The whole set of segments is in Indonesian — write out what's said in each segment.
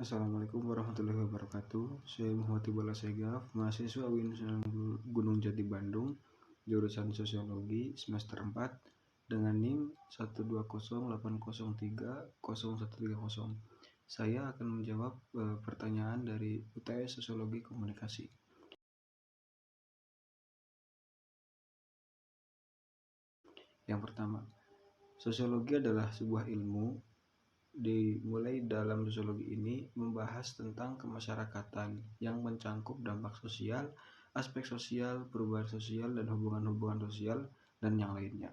Assalamualaikum warahmatullahi wabarakatuh. Saya Muhammad Iqbal Asegaf, mahasiswa UIN Gunung Jati Bandung, jurusan Sosiologi semester 4 dengan NIM 12080300130. Saya akan menjawab pertanyaan dari UTS Sosiologi Komunikasi. Yang pertama, sosiologi adalah sebuah ilmu. Dimulai dalam sosiologi ini membahas tentang kemasyarakatan yang mencangkup dampak sosial, aspek sosial, perubahan sosial, dan hubungan-hubungan sosial, dan yang lainnya.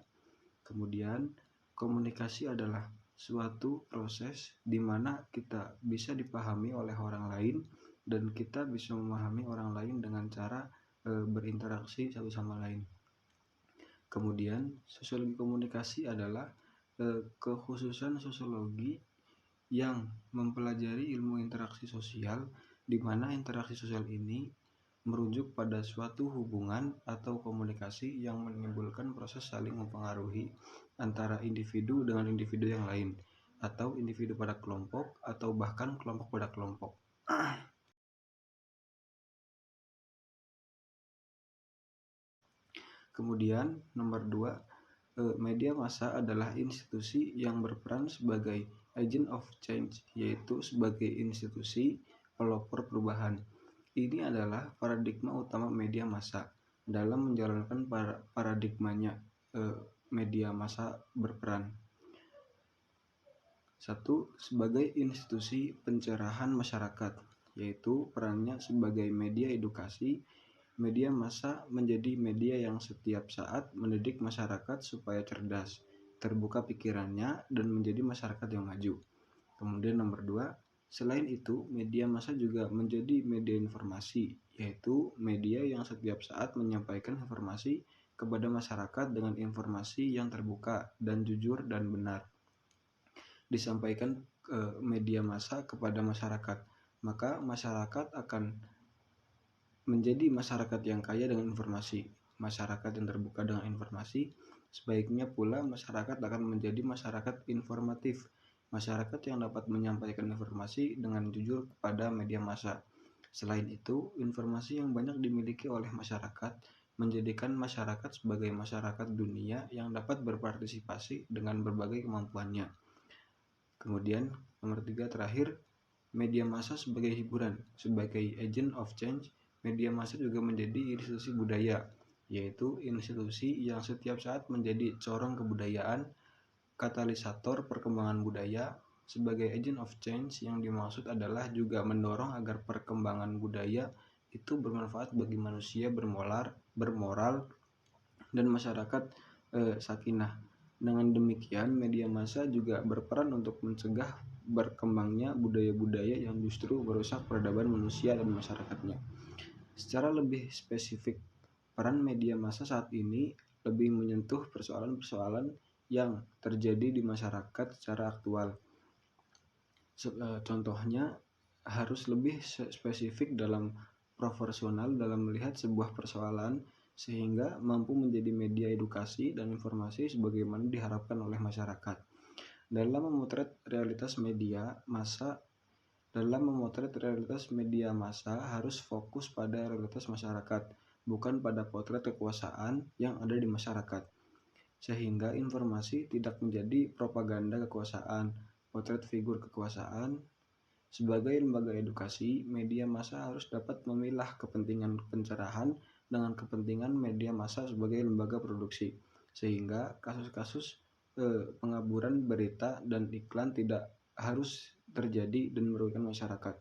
Kemudian, komunikasi adalah suatu proses di mana kita bisa dipahami oleh orang lain dan kita bisa memahami orang lain dengan cara berinteraksi satu sama lain. Kemudian, sosiologi komunikasi adalah kekhususan sosiologi yang mempelajari ilmu interaksi sosial, di mana interaksi sosial ini merujuk pada suatu hubungan atau komunikasi yang menimbulkan proses saling mempengaruhi antara individu dengan individu yang lain, atau individu pada kelompok, atau bahkan kelompok pada kelompok. Kemudian, nomor 2, media massa adalah institusi yang berperan sebagai agent of change, yaitu sebagai institusi pelopor perubahan. Ini adalah paradigma utama media massa. Dalam menjalankan paradigmanya, media massa berperan. 1. Sebagai institusi pencerahan masyarakat, yaitu perannya sebagai media edukasi. Media massa menjadi media yang setiap saat mendidik masyarakat supaya cerdas, terbuka pikirannya, dan menjadi masyarakat yang maju. Kemudian nomor 2, selain itu media massa juga menjadi media informasi, yaitu media yang setiap saat menyampaikan informasi kepada masyarakat dengan informasi yang terbuka dan jujur dan benar. Disampaikan media massa kepada masyarakat, maka masyarakat akan menjadi masyarakat yang kaya dengan informasi. Masyarakat yang terbuka dengan informasi, sebaiknya pula masyarakat akan menjadi masyarakat informatif, masyarakat yang dapat menyampaikan informasi dengan jujur kepada media massa. Selain itu, informasi yang banyak dimiliki oleh masyarakat menjadikan masyarakat sebagai masyarakat dunia yang dapat berpartisipasi dengan berbagai kemampuannya. Kemudian, nomor 3 terakhir, media massa sebagai hiburan. Sebagai agent of change, media massa juga menjadi institusi budaya, yaitu institusi yang setiap saat menjadi corong kebudayaan, katalisator perkembangan budaya. Sebagai agent of change yang dimaksud adalah juga mendorong agar perkembangan budaya itu bermanfaat bagi manusia bermoral dan masyarakat sakinah. Dengan demikian, media massa juga berperan untuk mencegah berkembangnya budaya-budaya yang justru merusak peradaban manusia dan masyarakatnya. Secara lebih spesifik, peran media massa saat ini lebih menyentuh persoalan-persoalan yang terjadi di masyarakat secara aktual. Contohnya, harus lebih spesifik dalam proporsional dalam melihat sebuah persoalan sehingga mampu menjadi media edukasi dan informasi sebagaimana diharapkan oleh masyarakat. Dalam memotret realitas media massa harus fokus pada realitas masyarakat, bukan pada potret kekuasaan yang ada di masyarakat. Sehingga informasi tidak menjadi propaganda kekuasaan, potret figur kekuasaan. Sebagai lembaga edukasi, media massa harus dapat memilah kepentingan pencerahan dengan kepentingan media massa sebagai lembaga produksi, sehingga kasus-kasus pengaburan berita dan iklan tidak harus terjadi dan merugikan masyarakat.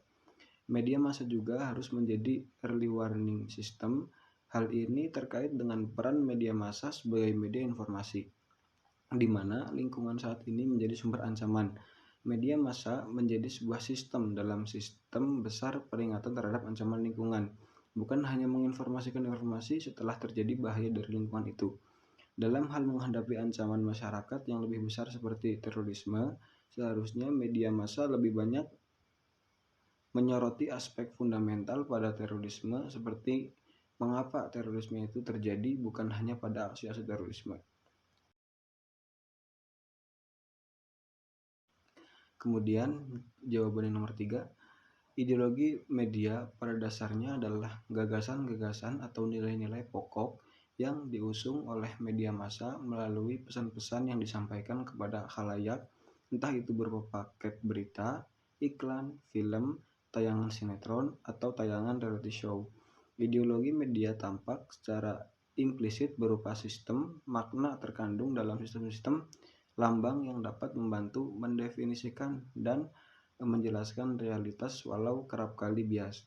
Media massa juga harus menjadi early warning system. Hal ini terkait dengan peran media massa sebagai media informasi, di mana lingkungan saat ini menjadi sumber ancaman. Media massa menjadi sebuah sistem dalam sistem besar peringatan terhadap ancaman lingkungan, bukan hanya menginformasikan informasi setelah terjadi bahaya dari lingkungan itu. Dalam hal menghadapi ancaman masyarakat yang lebih besar seperti terorisme, seharusnya media massa lebih banyak menyoroti aspek fundamental pada terorisme, seperti mengapa terorisme itu terjadi, bukan hanya pada aksi-aksi terorisme. Kemudian jawaban yang nomor 3, Ideologi media pada dasarnya adalah gagasan-gagasan atau nilai-nilai pokok yang diusung oleh media massa melalui pesan-pesan yang disampaikan kepada khalayak, entah itu berupa paket berita, iklan, film, tayangan sinetron, atau tayangan reality show. Ideologi media tampak secara implisit berupa sistem makna terkandung dalam sistem-sistem lambang yang dapat membantu mendefinisikan dan menjelaskan realitas walau kerap kali bias,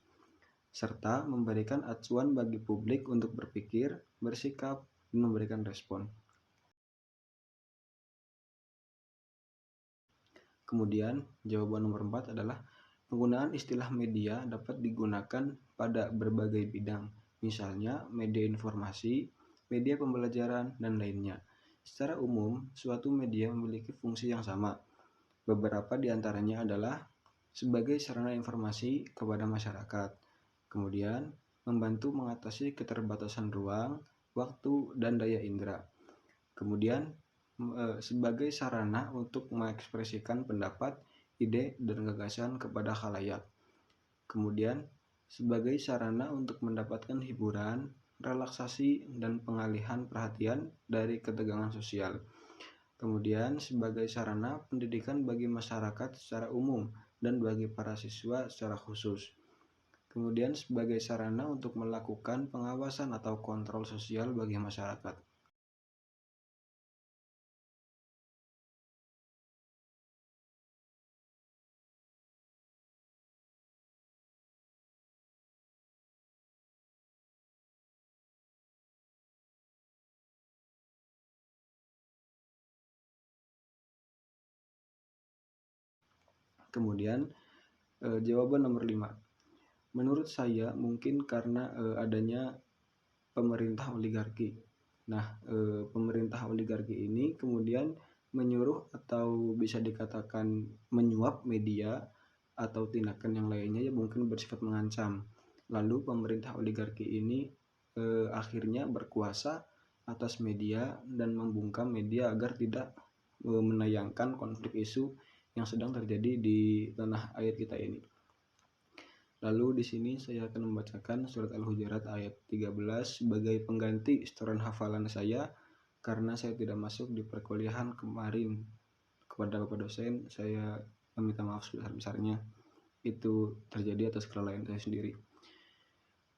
serta memberikan acuan bagi publik untuk berpikir, bersikap, dan memberikan respon. Kemudian, jawaban nomor 4 adalah penggunaan istilah media dapat digunakan pada berbagai bidang, misalnya media informasi, media pembelajaran, dan lainnya. Secara umum, suatu media memiliki fungsi yang sama. Beberapa di antaranya adalah sebagai sarana informasi kepada masyarakat, kemudian membantu mengatasi keterbatasan ruang, waktu, dan daya indera, kemudian sebagai sarana untuk mengekspresikan pendapat, ide, dan gagasan kepada khalayak, kemudian sebagai sarana untuk mendapatkan hiburan, relaksasi, dan pengalihan perhatian dari ketegangan sosial. Kemudian sebagai sarana pendidikan bagi masyarakat secara umum dan bagi para siswa secara khusus. Kemudian sebagai sarana untuk melakukan pengawasan atau kontrol sosial bagi masyarakat. Kemudian jawaban nomor 5. Menurut saya mungkin karena adanya pemerintah oligarki. Nah, pemerintah oligarki ini kemudian menyuruh atau bisa dikatakan menyuap media atau tindakan yang lainnya yang mungkin bersifat mengancam. Lalu pemerintah oligarki ini akhirnya berkuasa atas media dan membungkam media agar tidak menayangkan konflik isu yang sedang terjadi di tanah air kita ini. Lalu di sini saya akan membacakan surat Al-Hujurat ayat 13 sebagai pengganti setoran hafalan saya karena saya tidak masuk di perkuliahan kemarin. Kepada Bapak dosen, saya meminta maaf sebesar-besarnya. Itu terjadi atas kelalaian saya sendiri.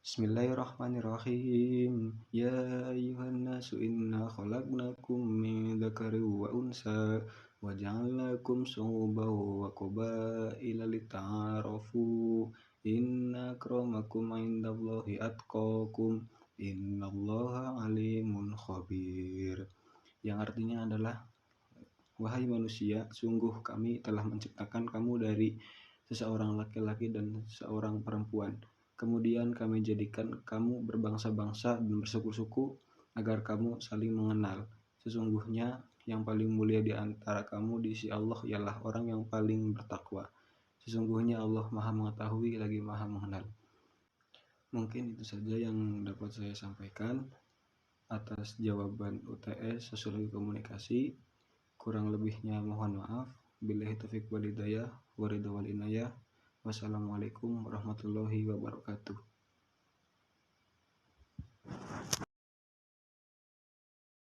Bismillahirrahmanirrahim. Ya ayuhan nasu inna khalaqnakum min dzakarin wa unsa wa ja'alnakum syu'uban wa qabaila lita'arafu. Inna akramakum indallahi atqakum. Innallaha alimun khabir. Yang artinya adalah, wahai manusia, sungguh kami telah menciptakan kamu dari seseorang laki-laki dan seorang perempuan. Kemudian kami jadikan kamu berbangsa-bangsa dan bersuku-suku agar kamu saling mengenal. Sesungguhnya yang paling mulia di antara kamu di sisi Allah ialah orang yang paling bertakwa. Sesungguhnya Allah Maha Mengetahui lagi Maha Mengenal. Mungkin itu saja yang dapat saya sampaikan atas jawaban UTS Sosiologi Komunikasi. Kurang lebihnya mohon maaf. Billahi taufiq wal hidayah, waridha wal inayah. Wassalamualaikum warahmatullahi wabarakatuh.